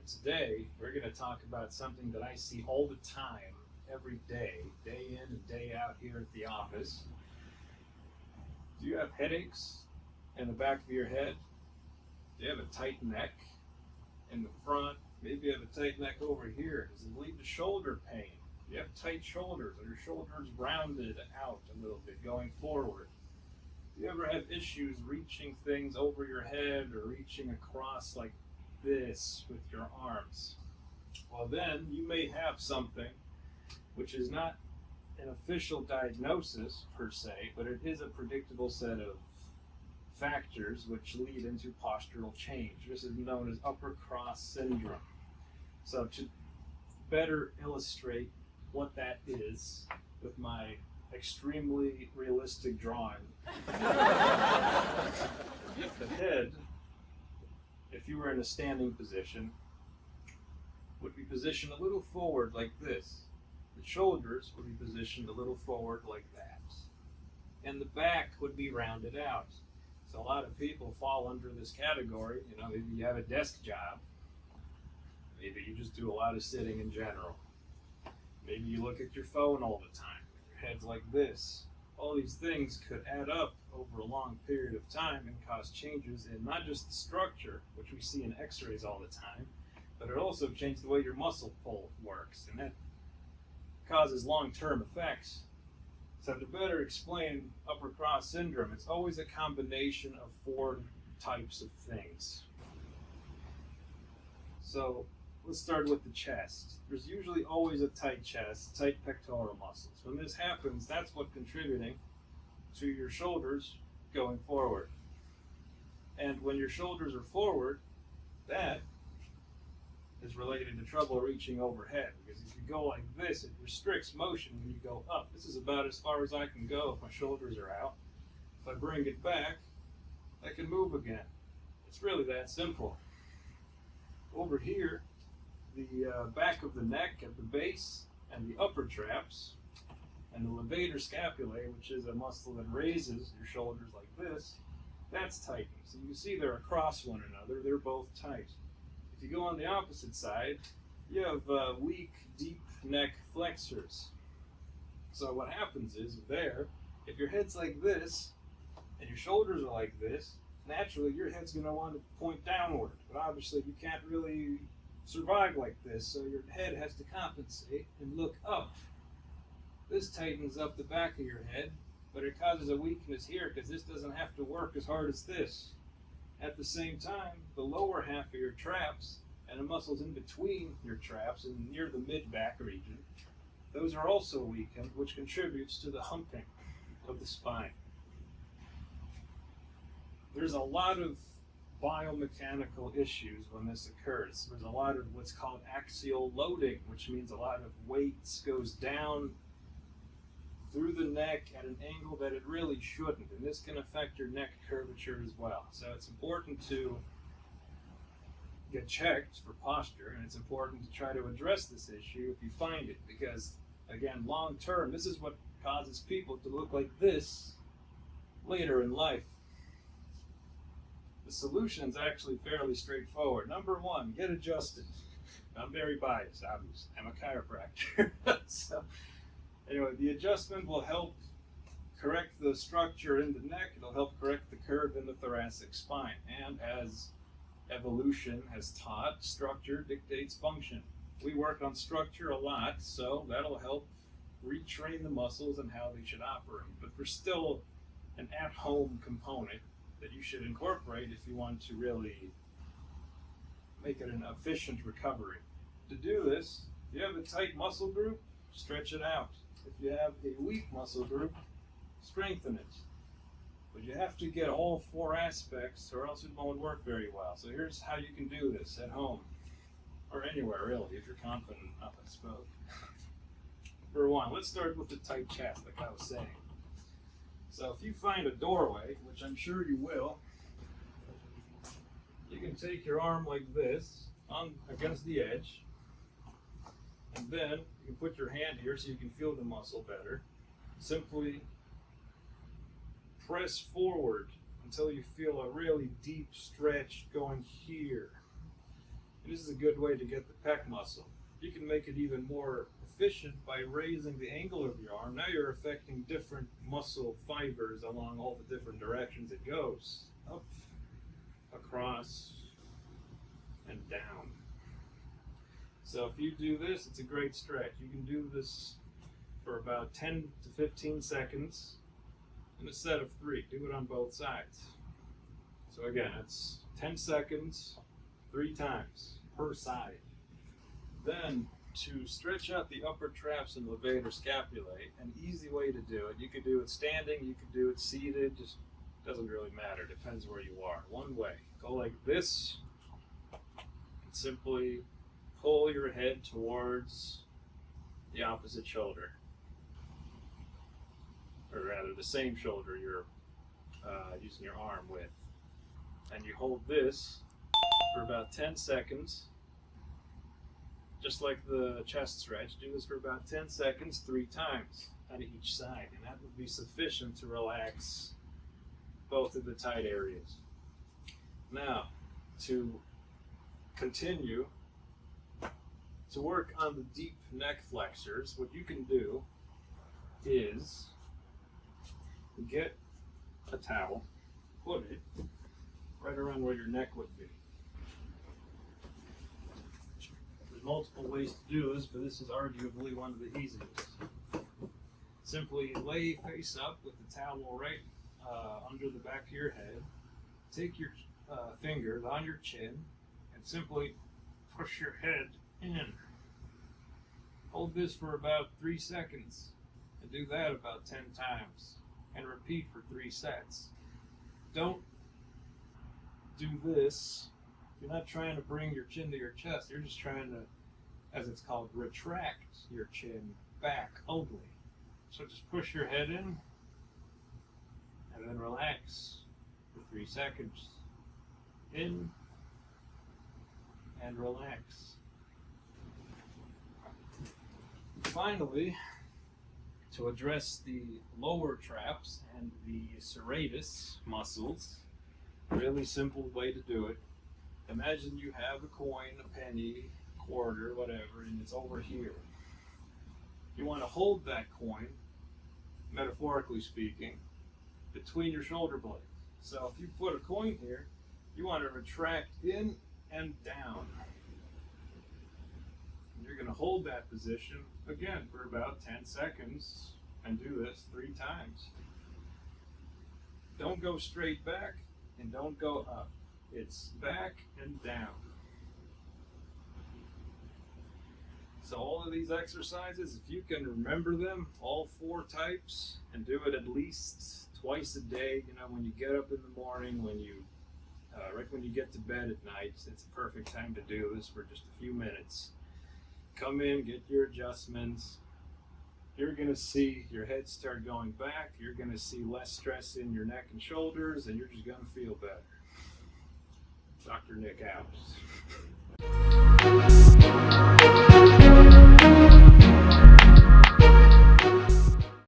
Today, we're going to talk about something that I see all the time, every day in and day out here at the office. Do you have headaches in the back of your head? Do you have a tight neck in the front? Maybe you have a tight neck over here. Does it lead to shoulder pain? Do you have tight shoulders? Are your shoulders rounded out a little bit going forward? Do you ever have issues reaching things over your head or reaching across like this with your arms? Well, then you may have something which is not an official diagnosis per se, but it is a predictable set of factors which lead into postural change. This is known as upper cross syndrome. So to better illustrate what that is with my extremely realistic drawing, the head, if you were in a standing position, would be positioned a little forward like this. The shoulders would be positioned a little forward like that. And the back would be rounded out. So a lot of people fall under this category. Maybe you have a desk job. Maybe you just do a lot of sitting in general. Maybe you look at your phone all the time. Your head's like this. All these things could add up over a long period of time and cause changes in not just the structure, which we see in x-rays all the time, but it also changes the way your muscle pull works, and that causes long-term effects. So to better explain upper cross syndrome, it's always a combination of four types of things. So let's start with the chest. There's usually always a tight chest, tight pectoral muscles. When this happens, that's what's contributing to your shoulders going forward. And when your shoulders are forward, that is related to trouble reaching overhead, because if you go like this, it restricts motion when you go up. This is about as far as I can go if my shoulders are out. If I bring it back, I can move again. It's really that simple. Over here, the back of the neck at the base and the upper traps and the levator scapulae, which is a muscle that raises your shoulders like this, that's tightened. So you can see they're across one another. They're both tight. If you go on the opposite side, you have weak, deep neck flexors. So what happens is there, if your head's like this and your shoulders are like this, naturally your head's going to want to point downward. But obviously you can't really survive like this, so your head has to compensate and look up. This tightens up the back of your head, but it causes a weakness here because this doesn't have to work as hard as this. At the same time, the lower half of your traps and the muscles in between your traps and near the mid-back region, those are also weakened, which contributes to the humping of the spine. There's a lot of biomechanical issues when this occurs. There's a lot of what's called axial loading, which means a lot of weight goes down through the neck at an angle that it really shouldn't, and this can affect your neck curvature as well. So it's important to get checked for posture, and it's important to try to address this issue if you find it, because again, long term, this is what causes people to look like this later in life. The solution is actually fairly straightforward. Number one, get adjusted. I'm very biased, obviously. I'm a chiropractor. So anyway, the adjustment will help correct the structure in the neck. It'll help correct the curve in the thoracic spine. And as evolution has taught, structure dictates function. We work on structure a lot, so that'll help retrain the muscles and how they should operate. But there's still an at-home component that you should incorporate if you want to really make it an efficient recovery. To do this, if you have a tight muscle group, stretch it out. If you have a weak muscle group, strengthen it. But you have to get all four aspects or else it won't work very well. So here's how you can do this at home, or anywhere really, if you're confident enough, I suppose. For one, let's start with the tight chest, like I was saying. So if you find a doorway, which I'm sure you will, you can take your arm like this on against the edge, and then you can put your hand here so you can feel the muscle better. Simply press forward until you feel a really deep stretch going here. And this is a good way to get the pec muscle. You can make it even more efficient by raising the angle of your arm. Now you're affecting different muscle fibers along all the different directions it goes. Up, across, and down. So if you do this, it's a great stretch. You can do this for about 10 to 15 seconds in a set of 3. Do it on both sides. So again, it's 10 seconds, 3 times per side. Then to stretch out the upper traps and levator scapulae, an easy way to do it, you could do it standing, you could do it seated, just doesn't really matter, depends where you are. One way, go like this, and simply pull your head towards the opposite shoulder, or rather the same shoulder you're using your arm with. And you hold this for about 10 seconds, just like the chest stretch. Do this for about 10 seconds, 3 times on each side, and that would be sufficient to relax both of the tight areas. Now, to continue to work on the deep neck flexors, what you can do is get a towel, put it right around where your neck would be. There's multiple ways to do this, but this is arguably one of the easiest. Simply lay face up with the towel right under the back of your head. Take your fingers on your chin and simply push your head in. Hold this for about 3 seconds and do that about 10 times and repeat for 3 sets. Don't do this. You're not trying to bring your chin to your chest. You're just trying to, as it's called, retract your chin back only. So just push your head in and then relax for 3 seconds. In and relax. Finally, to address the lower traps and the serratus muscles, really simple way to do it. Imagine you have a coin, a penny, quarter, whatever, and it's over here. You want to hold that coin, metaphorically speaking, between your shoulder blades. So if you put a coin here, you want to retract in and down. You're going to hold that position again for about 10 seconds and do this 3 times. Don't go straight back and don't go up. It's back and down. So all of these exercises, if you can remember them, all 4 types, and do it at least twice a day, when you get up in the morning, when you right when you get to bed at night, it's a perfect time to do this for just a few minutes. Come in, get your adjustments. You're going to see your head start going back. You're going to see less stress in your neck and shoulders, and you're just going to feel better. Dr. Nick out.